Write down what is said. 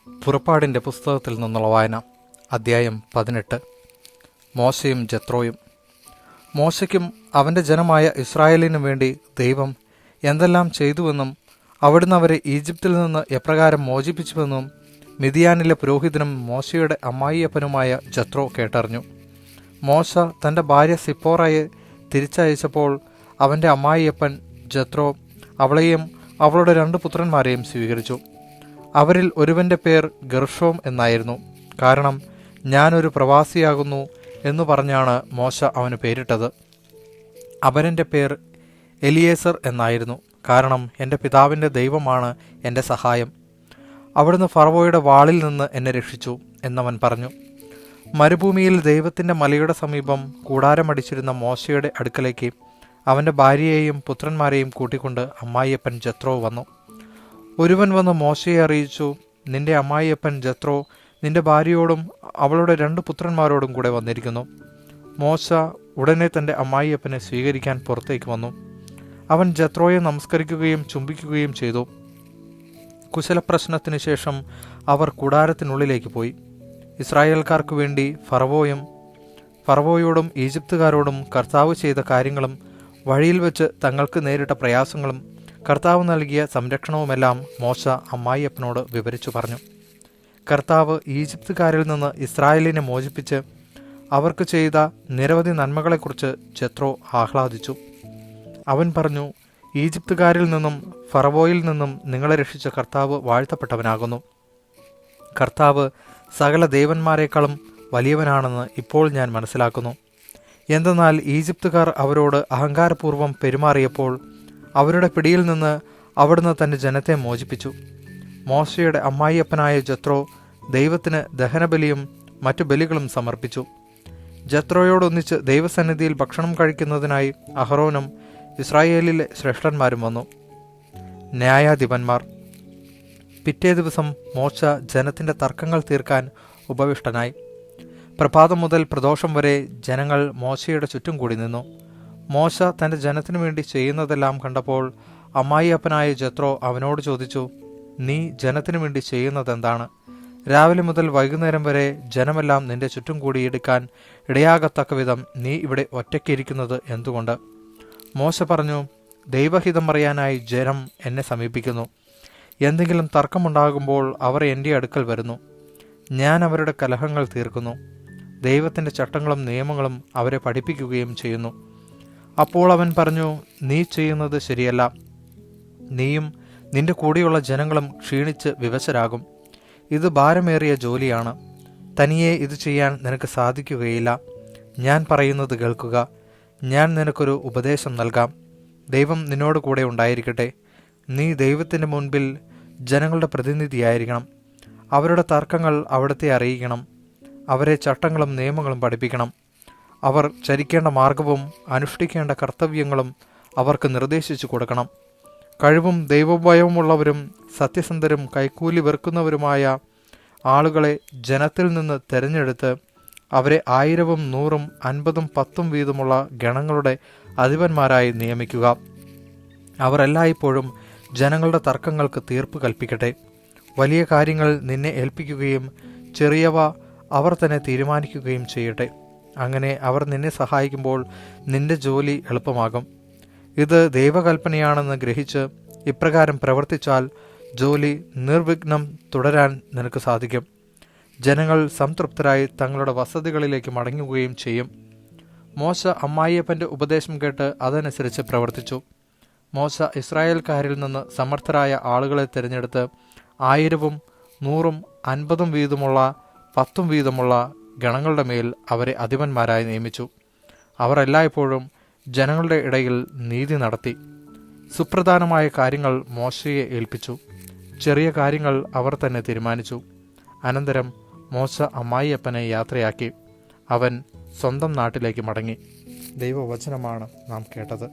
പുറപ്പാടിൻ്റെ പുസ്തകത്തിൽ നിന്നുള്ള വായന. അദ്ധ്യായം 18. മോശയും ജത്രോയും. മോശയ്ക്കും അവൻ്റെ ജനമായ ഇസ്രായേലിനും വേണ്ടി ദൈവം എന്തെല്ലാം ചെയ്തുവെന്നും അവിടുന്ന് അവരെ ഈജിപ്തിൽ നിന്ന് എപ്രകാരം മോചിപ്പിച്ചുവെന്നും മിദിയാനിലെ പുരോഹിതനും മോശയുടെ അമ്മായിയപ്പനുമായ ജത്രോ കേട്ടറിഞ്ഞു. മോശ തൻ്റെ ഭാര്യ സിപ്പോറയെ തിരിച്ചയച്ചപ്പോൾ അവൻ്റെ അമ്മായിയപ്പൻ ജത്രോ അവളെയും അവളുടെ 2 പുത്രന്മാരെയും സ്വീകരിച്ചു. അവരിൽ ഒരുവൻ്റെ പേർ ഗർഷോം എന്നായിരുന്നു. കാരണം ഞാനൊരു പ്രവാസിയാകുന്നു എന്നു പറഞ്ഞാണ് മോശ അവന് പേരിട്ടത്. അവൻ്റെ പേർ എലിയേസർ എന്നായിരുന്നു. കാരണം എൻ്റെ പിതാവിൻ്റെ ദൈവമാണ് എൻ്റെ സഹായം. അവിടുന്ന് ഫറവോയുടെ വാളിൽ നിന്ന് എന്നെ രക്ഷിച്ചു എന്നവൻ പറഞ്ഞു. മരുഭൂമിയിൽ ദൈവത്തിൻ്റെ മലയുടെ സമീപം കൂടാരമടിച്ചിരുന്ന മോശയുടെ അടുക്കലേക്ക് അവൻ്റെ ഭാര്യയെയും പുത്രന്മാരെയും കൂട്ടിക്കൊണ്ട് അമ്മായിയപ്പൻ ജത്രോ വന്നു. ഒരുവൻ വന്ന് മോശയെ അറിയിച്ചു, നിന്റെ അമ്മായിയപ്പൻ ജത്രോ നിന്റെ ഭാര്യയോടും അവളുടെ 2 പുത്രന്മാരോടും കൂടെ വന്നിരിക്കുന്നു. മോശ ഉടനെ തൻ്റെ അമ്മായിയപ്പനെ സ്വീകരിക്കാൻ പുറത്തേക്ക് വന്നു. അവൻ ജത്രോയെ നമസ്കരിക്കുകയും ചുംബിക്കുകയും ചെയ്തു. കുശലപ്രശ്നത്തിന് ശേഷം അവർ കൂടാരത്തിനുള്ളിലേക്ക് പോയി. ഇസ്രായേൽക്കാർക്ക് വേണ്ടി ഫറവോയോടും ഈജിപ്തുകാരോടും കർത്താവ് ചെയ്ത കാര്യങ്ങളും വഴിയിൽ വെച്ച് തങ്ങൾക്ക് നേരിട്ട പ്രയാസങ്ങളും കർത്താവ് നൽകിയ സംരക്ഷണവുമെല്ലാം മോശ അമ്മായിയപ്പനോട് വിവരിച്ചു പറഞ്ഞു. കർത്താവ് ഈജിപ്തുകാരിൽ നിന്ന് ഇസ്രായേലിനെ മോചിപ്പിച്ച് അവർക്ക് ചെയ്ത നിരവധി നന്മകളെക്കുറിച്ച് ജത്രോ ആഹ്ലാദിച്ചു. അവൻ പറഞ്ഞു, ഈജിപ്തുകാരിൽ നിന്നും ഫറവോയിൽ നിന്നും നിങ്ങളെ രക്ഷിച്ച കർത്താവ് വാഴ്ത്തപ്പെട്ടവനാകുന്നു. കർത്താവ് സകല ദേവന്മാരെക്കാളും വലിയവനാണെന്ന് ഇപ്പോൾ ഞാൻ മനസ്സിലാക്കുന്നു. എന്തെന്നാൽ ഈജിപ്തുകാർ അവരോട് അഹങ്കാരപൂർവ്വം പെരുമാറിയപ്പോൾ അവരുടെ പിടിയിൽ നിന്ന് അവിടുന്ന് തൻ്റെ ജനത്തെ മോചിപ്പിച്ചു. മോശയുടെ അമ്മായിയപ്പനായ ജത്രോ ദൈവത്തിന് ദഹനബലിയും മറ്റു ബലികളും സമർപ്പിച്ചു. ജത്രോയോടൊന്നിച്ച് ദൈവസന്നിധിയിൽ ഭക്ഷണം കഴിക്കുന്നതിനായി അഹറോനും ഇസ്രായേലിലെ ശ്രേഷ്ഠന്മാരും വന്നു. ന്യായാധിപന്മാർ. പിറ്റേ ദിവസം മോശ ജനത്തിൻ്റെ തർക്കങ്ങൾ തീർക്കാൻ ഉപവിഷ്ടനായി. പ്രഭാതം മുതൽ പ്രദോഷം വരെ ജനങ്ങൾ മോശയുടെ ചുറ്റും കൂടി നിന്നു. മോശ തൻ്റെ ജനത്തിനു വേണ്ടി ചെയ്യുന്നതെല്ലാം കണ്ടപ്പോൾ അമ്മായിയപ്പനായ ജത്രോ അവനോട് ചോദിച്ചു, നീ ജനത്തിനു വേണ്ടി ചെയ്യുന്നതെന്താണ്? രാവിലെ മുതൽ വൈകുന്നേരം വരെ ജനമെല്ലാം നിന്റെ ചുറ്റും കൂടിയെടുക്കാൻ ഇടയാകത്തക്ക വിധം നീ ഇവിടെ ഒറ്റയ്ക്കിരിക്കുന്നത് എന്തുകൊണ്ട്? മോശ പറഞ്ഞു, ദൈവഹിതം അറിയാനായി ജനം എന്നെ സമീപിക്കുന്നു. എന്തെങ്കിലും തർക്കമുണ്ടാകുമ്പോൾ അവർ എൻ്റെ അടുക്കൽ വരുന്നു. ഞാൻ അവരുടെ കലഹങ്ങൾ തീർക്കുന്നു. ദൈവത്തിൻ്റെ ചട്ടങ്ങളും നിയമങ്ങളും അവരെ പഠിപ്പിക്കുകയും ചെയ്യുന്നു. അപ്പോൾ അവൻ പറഞ്ഞു, നീ ചെയ്യുന്നത് ശരിയല്ല. നീയും നിന്റെ കൂടെയുള്ള ജനങ്ങളും ക്ഷീണിച്ച് വിവശരാകും. ഇത് ഭാരമേറിയ ജോലിയാണ്. തനിയെ ഇത് ചെയ്യാൻ നിനക്ക് സാധിക്കുകയില്ല. ഞാൻ പറയുന്നത് കേൾക്കുക. ഞാൻ നിനക്കൊരു ഉപദേശം നൽകാം. ദൈവം നിന്നോട് കൂടെ ഉണ്ടായിരിക്കട്ടെ. നീ ദൈവത്തിൻ്റെ മുൻപിൽ ജനങ്ങളുടെ പ്രതിനിധിയായിരിക്കണം. അവരുടെ തർക്കങ്ങൾ അവിടുത്തെ അറിയിക്കണം. അവരെ ചട്ടങ്ങളും നിയമങ്ങളും പഠിപ്പിക്കണം. അവർ ചരിക്കേണ്ട മാർഗവും അനുഷ്ഠിക്കേണ്ട കർത്തവ്യങ്ങളും അവർക്ക് നിർദ്ദേശിച്ചു കൊടുക്കണം. കഴിവും ദൈവഭയവുമുള്ളവരും സത്യസന്ധരും കൈക്കൂലി വെറുക്കുന്നവരുമായ ആളുകളെ ജനത്തിൽ നിന്ന് തിരഞ്ഞെടുത്ത് അവരെ 1000ഉം 100ഉം 50ഉം 10ഉം വീതമുള്ള ഗണങ്ങളുടെ അധിപന്മാരായി നിയമിക്കുക. അവർ എല്ലായ്പ്പോഴും ജനങ്ങളുടെ തർക്കങ്ങൾക്ക് തീർപ്പ് കൽപ്പിക്കട്ടെ. വലിയ കാര്യങ്ങൾ നിന്നെ ഏൽപ്പിക്കുകയും ചെറിയവ അവർ തന്നെ തീരുമാനിക്കുകയും ചെയ്യട്ടെ. അങ്ങനെ അവർ നിന്നെ സഹായിക്കുമ്പോൾ നിന്റെ ജോലി എളുപ്പമാകും. ഇത് ദൈവകൽപ്പനയാണെന്ന് ഗ്രഹിച്ച് ഇപ്രകാരം പ്രവർത്തിച്ചാൽ ജോലി നിർവിഘ്നം തുടരാൻ നിനക്ക് സാധിക്കും. ജനങ്ങൾ സംതൃപ്തരായി തങ്ങളുടെ വസതികളിലേക്ക് മടങ്ങുകയും ചെയ്യും. മോശ അമ്മായിയപ്പൻ്റെ ഉപദേശം കേട്ട് അതനുസരിച്ച് പ്രവർത്തിച്ചു. മോശ ഇസ്രായേൽക്കാരിൽ നിന്ന് സമർത്ഥരായ ആളുകളെ തിരഞ്ഞെടുത്ത് 1000ഉം 100ഉം 50ഉം വീതമുള്ള 10ഉം വീതമുള്ള ഗണങ്ങളുടെ മേൽ അവരെ അധിപന്മാരായി നിയമിച്ചു. അവർ എല്ലായ്പ്പോഴും ജനങ്ങളുടെ ഇടയിൽ നീതി നടത്തി. സുപ്രധാനമായ കാര്യങ്ങൾ മോശയെ ഏൽപ്പിച്ചു. ചെറിയ കാര്യങ്ങൾ അവർ തന്നെ തീരുമാനിച്ചു. അനന്തരം മോശ അമ്മായിയപ്പനെ യാത്രയാക്കി. അവൻ സ്വന്തം നാട്ടിലേക്ക് മടങ്ങി. ദൈവവചനമാണ് നാം കേട്ടത്.